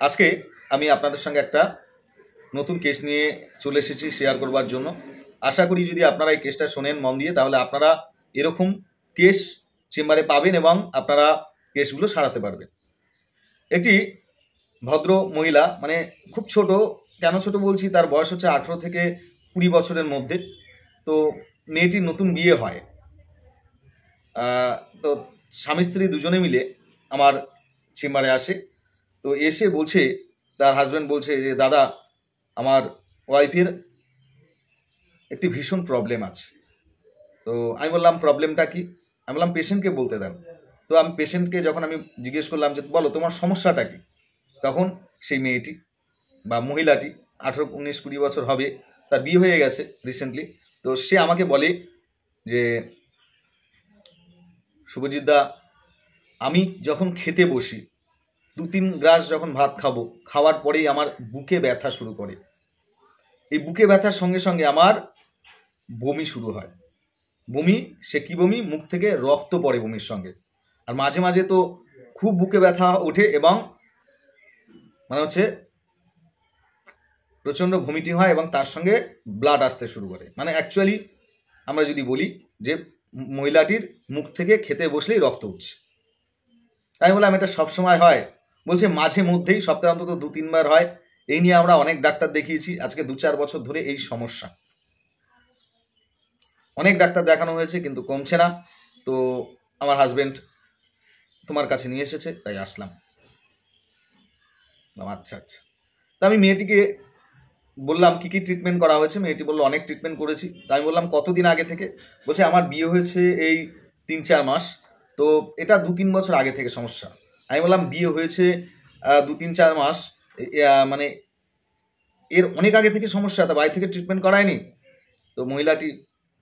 আজকে আমি আপনাদের সঙ্গে একটা নতুন কেস নিয়ে চলে এসেছি শেয়ার করবার জন্য। আশা করি যদি আপনারা এই কেসটা শোনেন মন দিয়ে, তাহলে আপনারা এরকম কেস চেম্বারে পাবেন এবং আপনারা কেসগুলো সারাতে পারবেন। একটি ভদ্র মহিলা, মানে খুব ছোট, কেন ছোট বলছি, তার বয়স হচ্ছে 18 থেকে 20 বছরের মধ্যে। তো মেয়েটির নতুন বিয়ে হয়। তো স্বামী স্ত্রী দুজনে মিলে আমার চেম্বারে আসে। তো এসে বলছে, তার হাজব্যান্ড বলছে যে দাদা, আমার ওয়াইফের একটি ভীষণ প্রবলেম আছে। তো আমি বললাম প্রবলেমটা কি? আমি বললাম পেশেন্টকে বলতে দেন। তো আমি পেশেন্টকে যখন আমি জিজ্ঞেস করলাম যে বলো তোমার সমস্যাটা কি, তখন সেই মেয়েটি বা মহিলাটি 18, 19, 20 বছর হবে, তার বিয়ে হয়ে গেছে রিসেন্টলি। তো সে আমাকে বলে যে শুভজিৎ দা, আমি যখন খেতে বসি 2-3 গ্রাস যখন ভাত খাবো, খাওয়ার পরেই আমার বুকে ব্যথা শুরু করে। এই বুকে ব্যথার সঙ্গে সঙ্গে আমার বমি শুরু হয়। বমি, সে কি বমি, মুখ থেকে রক্ত পড়ে বমির সঙ্গে। আর মাঝে মাঝে তো খুব বুকে ব্যথা ওঠে এবং মানে হচ্ছে প্রচণ্ড ভমিটিং হয় এবং তার সঙ্গে ব্লাড আসতে শুরু করে। মানে অ্যাকচুয়ালি আমরা যদি বলি যে মহিলাটির মুখ থেকে খেতে বসলেই রক্ত উঠছে। আমি বললাম এটা সবসময় হয়? বলছে মাঝে মধ্যেই, সপ্তাহে অন্তত 2-3 বার হয়। এই নিয়ে আমরা অনেক ডাক্তার দেখিয়েছি, আজকে 2-4 বছর ধরে এই সমস্যা। অনেক ডাক্তার দেখানো হয়েছে কিন্তু কমছে না। তো আমার হাজবেন্ড তোমার কাছে নিয়ে এসেছে, তাই আসলাম। আচ্ছা আচ্ছা। তা আমি মেয়েটিকে বললাম কি কি ট্রিটমেন্ট করা হয়েছে। মেয়েটি বললো অনেক ট্রিটমেন্ট করেছি। তা আমি বললাম কতদিন আগে থেকে? বলছে আমার বিয়ে হয়েছে এই 3-4 মাস। তো এটা 2-3 বছর আগে থেকে সমস্যা। আমি বললাম বিয়ে হয়েছে 2-3-4 মাস, মানে এর অনেক আগে থেকে সমস্যা, তা বাড়ি থেকে ট্রিটমেন্ট করায়নি? তো মহিলাটি,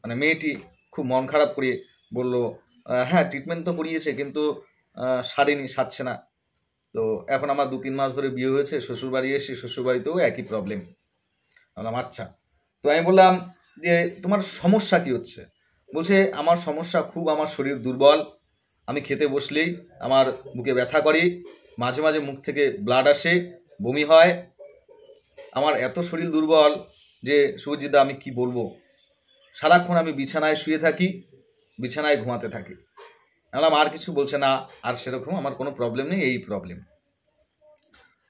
মানে মেয়েটি খুব মন খারাপ করে বলল হ্যাঁ ট্রিটমেন্ট তো করিয়েছে কিন্তু সারছে না। তো এখন আমার 2-3 মাস ধরে বিয়ে হয়েছে, শ্বশুরবাড়ি এসে শ্বশুরবাড়িতেও একই প্রবলেম। বললাম আচ্ছা। তো আমি বললাম যে তোমার সমস্যা কি হচ্ছে? বলছে আমার সমস্যা খুব, আমার শরীর দুর্বল, আমি খেতে বসলেই আমার বুকে ব্যথা করে, মাঝে মাঝে মুখ থেকে ব্লাড আসে, বমি হয়, আমার এত শরীর দুর্বল যে শুভজিৎ দা আমি কি বলবো, সারাক্ষণ আমি বিছানায় শুয়ে থাকি, বিছানায় ঘুমাতে থাকি। বললাম আর কিছু? বলছে না, আর সেরকম আমার কোনো প্রবলেম নেই, এই প্রবলেম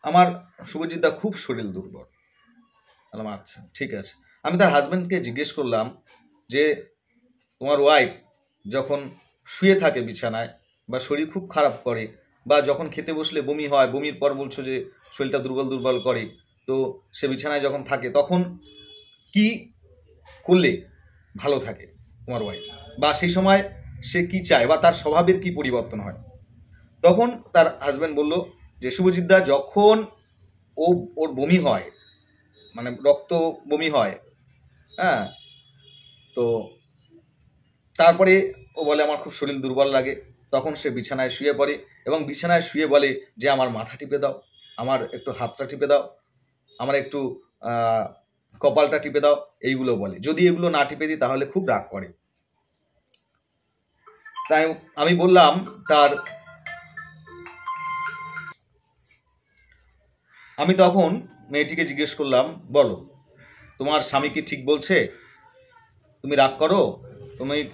আমার শুভজিৎ দা, খুব শরীর দুর্বল। বললাম আচ্ছা ঠিক আছে। আমি তার হাজব্যান্ডকে জিজ্ঞেস করলাম যে তোমার ওয়াইফ যখন শুয়ে থাকে বিছানায় বা শরীর খুব খারাপ করে বা যখন খেতে বসলে বমি হয়, বমির পর বলছো যে শরীরটা দুর্বল দুর্বল করে, তো সে বিছানায় যখন থাকে তখন কি করলে ভালো থাকে তোমার ওয়াইফ, বা সেই সময় সে কি চায় বা তার স্বভাবের কি পরিবর্তন হয়? তখন তার হাজব্যান্ড বলল যে শুভজিৎ দা, যখন ওর বমি হয়, মানে রক্ত বমি হয়, হ্যাঁ, তো তারপরে ও বলে আমার খুব শরীর দুর্বল লাগে, তখন সে বিছানায় শুয়ে পড়ে এবং বিছানায় শুয়ে বলে যে আমার মাথা টিপে দাও, আমার একটু হাতটা টিপে দাও, আমার একটু কপালটা টিপে দাও, এইগুলো বলে। যদি এগুলো না টিপে দিই তাহলে খুব রাগ করে। তাই আমি বললাম আমি তখন মেয়েটিকে জিজ্ঞেস করলাম, বলো তোমার স্বামী কি ঠিক বলছে? তুমি রাগ করো?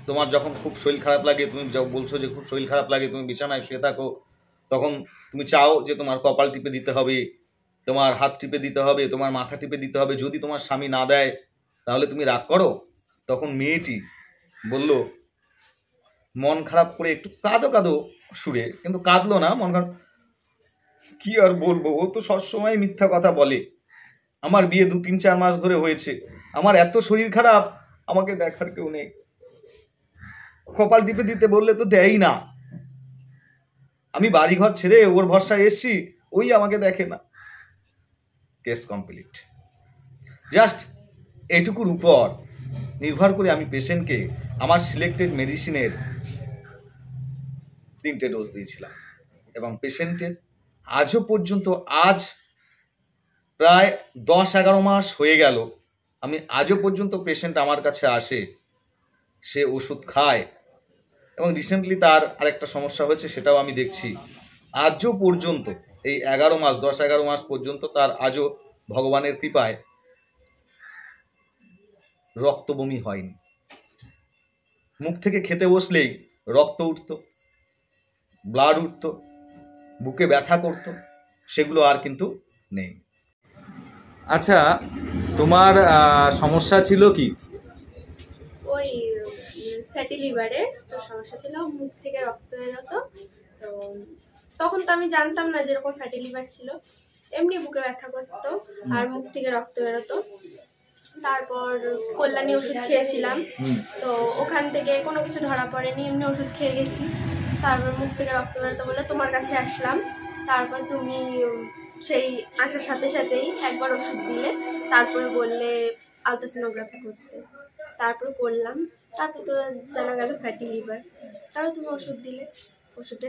তোমার যখন খুব শরীর খারাপ লাগে, তুমি বলছো যে খুব শরীর খারাপ লাগে, তুমি বিছানায় শুয়ে থাকো, তখন তুমি চাও যে তোমার কপাল টিপে দিতে হবে, তোমার হাত টিপে দিতে হবে, তোমার মাথা টিপে দিতে হবে, যদি তোমার স্বামী না দেয় তাহলে তুমি রাগ করো? তখন মেয়েটি বলল মন খারাপ করে, একটু কাঁদো কাঁদো সুরে, কিন্তু কাঁদলো না, মন খারাপ। কি আর বলবো, ও তো সবসময় মিথ্যা কথা বলে। আমার বিয়ে 2-3-4 মাস ধরে হয়েছে, আমার এত শরীর খারাপ, আমাকে দেখার কেউ নেই, কপাল টিপে দিতে বললে তো দেয়ই না, আমি বাড়িঘর ছেড়ে ওর ভরসায় এসছি, ওই আমাকে দেখে না। Case complete. জাস্ট এটুকুর উপর নির্ভর করে আমি পেশেন্টকে আমার সিলেক্টেড মেডিসিনের 3টে ডোজ দিয়েছিলাম এবং পেশেন্টের আজও পর্যন্ত, আজ প্রায় 10-11 মাস হয়ে গেল, আমি আজও পর্যন্ত পেশেন্ট আমার কাছে আসে, সে ওষুধ খায় এবং রিসেন্টলি তার আরেকটা সমস্যা হয়েছে, সেটাও আমি দেখছি। আজও পর্যন্ত এই 11 মাস 10-11 মাস পর্যন্ত তার আজও ভগবানের কৃপায় রক্ত বমি হয়নি। মুখ থেকে খেতে বসলেই রক্ত উঠত, ব্লাড উঠত, বুকে ব্যথা করত, সেগুলো আর কিন্তু নেই। আচ্ছা, তোমার সমস্যা ছিল কি? ওই ফ্যাটি লিভারের তো সমস্যা ছিল, মুখ থেকে রক্ত হয়ে যেত। তো তখন তো আমি জানতাম না যেরকম ফ্যাটি লিভার ছিল, এমনি বুকে ব্যথা করতো আর মুখ থেকে রক্ত বেরোতো। তারপর কল্যাণী ওষুধ খেয়েছিলাম, তো ওখান থেকে কোনো কিছু ধরা পড়েনি, এমনি ওষুধ খেয়ে গেছি। তারপর মুখ থেকে রক্ত বেরোতো বলে তোমার কাছে আসলাম। তারপর তুমি সেই আসার সাথে সাথেই একবার ওষুধ দিলে, তারপরে বললে আলট্রাসোনোগ্রাফি করতে, তারপর করলাম। তারপর তো জানা গেল ফ্যাটি লিভার, তারপর তুমি ওষুধ দিলে।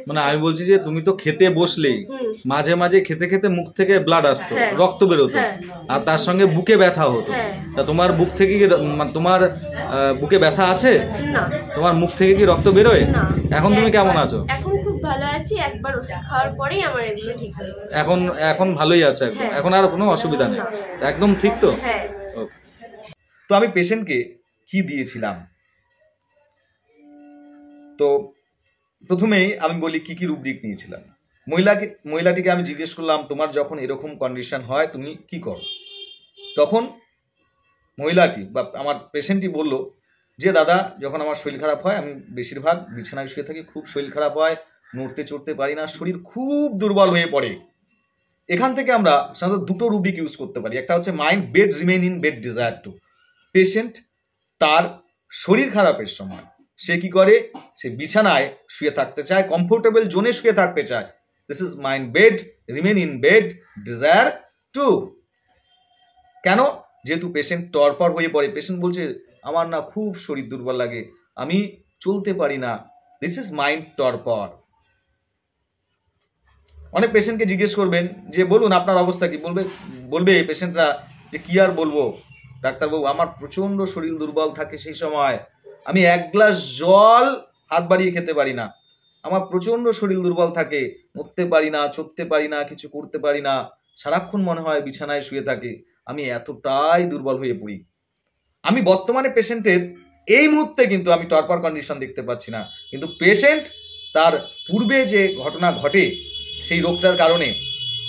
মানে আমি বলছি যে তুমি তো খেতে বসলেই মাঝে মাঝে খেতে খেতে মুখ থেকে ব্লাড আসতো, রক্ত বেরোতো, আর তার সঙ্গে বুকে ব্যথা হতো। তা তোমার বুক থেকে কি তোমার বুকে ব্যথা আছে? না। তোমার মুখ থেকে কি রক্ত বেরোয়? না। এখন তুমি কেমন আছো? এখন খুব ভালো আছি, একবার ওষুধ খাওয়ার পরেই আমার এগুলো ঠিক হয়ে গেছে। এখন ভালোই আছে, এখন আর কোনো অসুবিধা নেই, একদম ঠিক তো? হ্যাঁ। তো আমি পেশেন্টকে কি দিয়েছিলাম, তো প্রথমেই আমি বলি কি কি রুব্রিক নিয়েছিলাম। মহিলাটিকে আমি জিজ্ঞেস করলাম তোমার যখন এরকম কন্ডিশন হয় তুমি কি করো? তখন মহিলাটি বা আমার পেশেন্টটি বলল যে দাদা, যখন আমার শরীর খারাপ হয় আমি বেশিরভাগ বিছানায় শুয়ে থাকি, খুব শরীর খারাপ হয়, নড়তে চড়তে পারি না, শরীর খুব দুর্বল হয়ে পড়ে। এখান থেকে আমরা সাধারণত দুটো রুব্রিক ইউজ করতে পারি। একটা হচ্ছে mind bed remain in bed desire two. Patient তার শরীর খারাপের সময় সে কি করে, সে বিছানায় শুয়ে থাকতে চায়, কমফোর্টেবল জোনে শুয়ে থাকতে চায়। This is mind bed remain in bed desire two. কেন? যেহেতু পেশেন্ট টরপর হয়ে পড়ে, পেশেন্ট বলছে আমার না খুব শরীর দুর্বল লাগে, আমি চলতে পারি না, দিস ইজ মাইন্ড টরপর। অনেক পেশেন্টকে জিজ্ঞেস করবেন যে বলুন আপনার অবস্থা কি, বলবে পেশেন্টরা যে কি আর বলবো ডাক্তারবাবু, আমার প্রচন্ড শরীর দুর্বল থাকে, সেই সময় আমি 1 গ্লাস জল হাত বাড়িয়ে খেতে পারি না, আমার প্রচন্ড শরীর দুর্বল থাকে, নড়তে পারি না, চড়তে পারি না, কিছু করতে পারি না, সারাক্ষণ মনে হয় বিছানায় শুয়ে থাকে, আমি এতটাই দুর্বল হয়ে পড়ি। আমি বর্তমানে পেশেন্টের এই মুহূর্তে কিন্তু আমি টর্পর কন্ডিশন দেখতে পাচ্ছি না, কিন্তু পেশেন্ট তার পূর্বে যে ঘটনা ঘটে সেই রোগটার কারণে,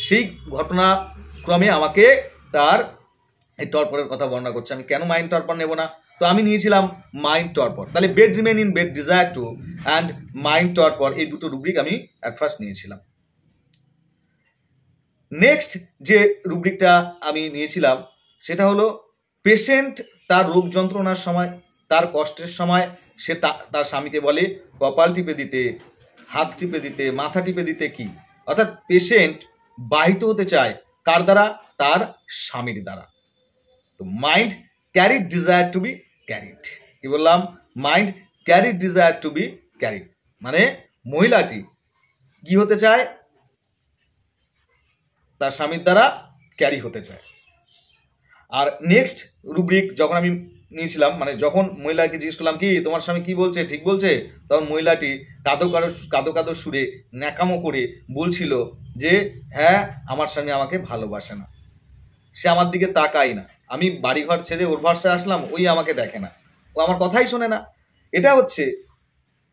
সেই ঘটনাক্রমে আমাকে তার এই টর্পরের কথা বর্ণনা করছে। আমি কেন মাইন্ড টর্পর নেব না? তো আমি নিয়েছিলাম মাইন্ড টর্পর। তাহলে bed remain in bed desire to and mind torpor, এই দুটো রুব্রিক আমি অ্যাট ফার্স্ট নিয়েছিলাম। নেক্সট যে রুব্রিকটা আমি নিয়েছিলাম সেটা হলো পেশেন্ট তার রোগ যন্ত্রণার সময়, তার কষ্টের সময় সে তার স্বামীকে বলে কপাল টিপে দিতে, হাত টিপে দিতে, মাথা টিপে দিতে। কি অর্থাৎ পেশেন্ট বাহিত হতে চায় কার দ্বারা? তার স্বামীর দ্বারা। তো mind carried desire to be carried. কি বললাম? Mind carried desire to be carried, মানে মহিলাটি কি হতে চায়? তার স্বামীর দ্বারা ক্যারি হতে চায়। আর নেক্সট রুব্রিক যখন আমি নিয়েছিলাম, মানে যখন মহিলাকে জিজ্ঞেস করলাম কি তোমার স্বামী কি বলছে, ঠিক বলছে, তখন মহিলাটি কাঁদো কাঁদো সুরে ন্যাকামো করে বলছিল যে হ্যাঁ আমার স্বামী আমাকে ভালোবাসে না, সে আমার দিকে তাকাই না, আমি বাড়িঘর ছেড়ে ওর ভরসায় আসলাম, ওই আমাকে দেখে না, ও আমার কথাই শোনে না। এটা হচ্ছে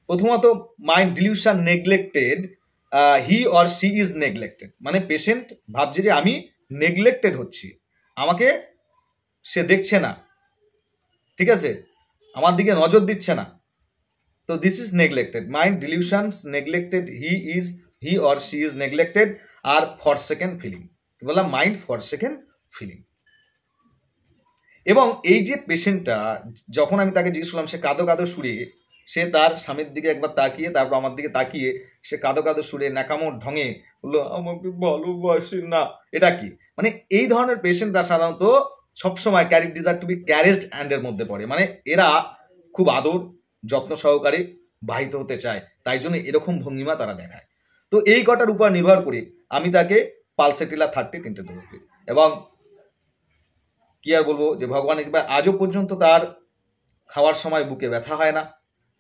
প্রথমত mind delusion neglected, he or she is neglected, মানে পেশেন্ট ভাবছে যে আমি নেগলেক্টেড হচ্ছি, আমাকে সে দেখছে না, ঠিক আছে, আমার দিকে নজর দিচ্ছে না। তো this is neglected, mind delusions neglected, he or she is neglected. আর ফরসেকেন ফিলিং, কি বললাম? Mind forsaken feeling. এবং এই যে পেশেন্টটা, যখন আমি তাকে জিজ্ঞেস করলাম, সে কাঁদো কাঁদো সুরে, সে তার স্বামীর দিকে একবার তাকিয়ে তারপর আমার দিকে তাকিয়ে সে কাঁদো কাঁদো সুরে ন্যাকামোর ঢঙে বললো আমাকে ভালোবাসি না। এটা কি? মানে এই ধরনের পেশেন্টরা সাধারণত সবসময় ক্যারিড ডিজায়ার টু বি ক্যারেজড অ্যান্ডের মধ্যে পড়ে, মানে এরা খুব আদর যত্ন সহকারে বাহিত হতে চায়, তাই জন্য এরকম ভঙ্গিমা তারা দেখায়। তো এই কটার উপর নির্ভর করে আমি তাকে পালসেটিলা 30 3টে ডোজ দিই। এবং কি আর বলবো যে ভগবানের কৃপায় আজও পর্যন্ত তার খাওয়ার সময় বুকে ব্যথা হয় না,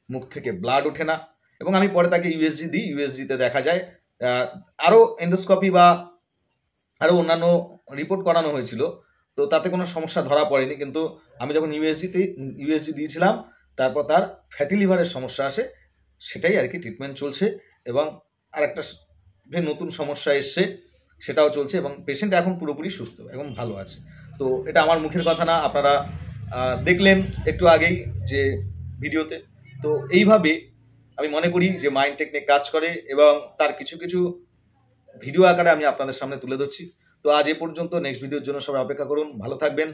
মুখ থেকে ব্লাড ওঠে না। এবং আমি পরে তাকে ইউএসজি দিই, ইউএসজিতে দেখা যায় আরও এন্ডোস্কোপি বা আরও অন্যান্য রিপোর্ট করানো হয়েছিল, তো তাতে কোনো সমস্যা ধরা পড়েনি। কিন্তু আমি যখন ইউএসজি দিয়েছিলাম, তারপর তার ফ্যাটি লিভারের সমস্যা আসে, সেটাই আর কি ট্রিটমেন্ট চলছে। এবং আরেকটা নতুন সমস্যা এসছে, সেটাও চলছে, এবং পেশেন্ট এখন পুরোপুরি সুস্থ, এখন ভালো আছে। তো এটা আমার মুখের কথা না, আপনারা দেখলেন একটু আগেই যে ভিডিওতে। তো এইভাবে আমি মনে করি যে মাইন্ড টেকনিক কাজ করে, এবং তার কিছু কিছু ভিডিও আকারে আমি আপনাদের সামনে তুলে ধরছি। তো আজ এ পর্যন্ত, নেক্সট ভিডিওর জন্য সবাই অপেক্ষা করুন, ভালো থাকবেন।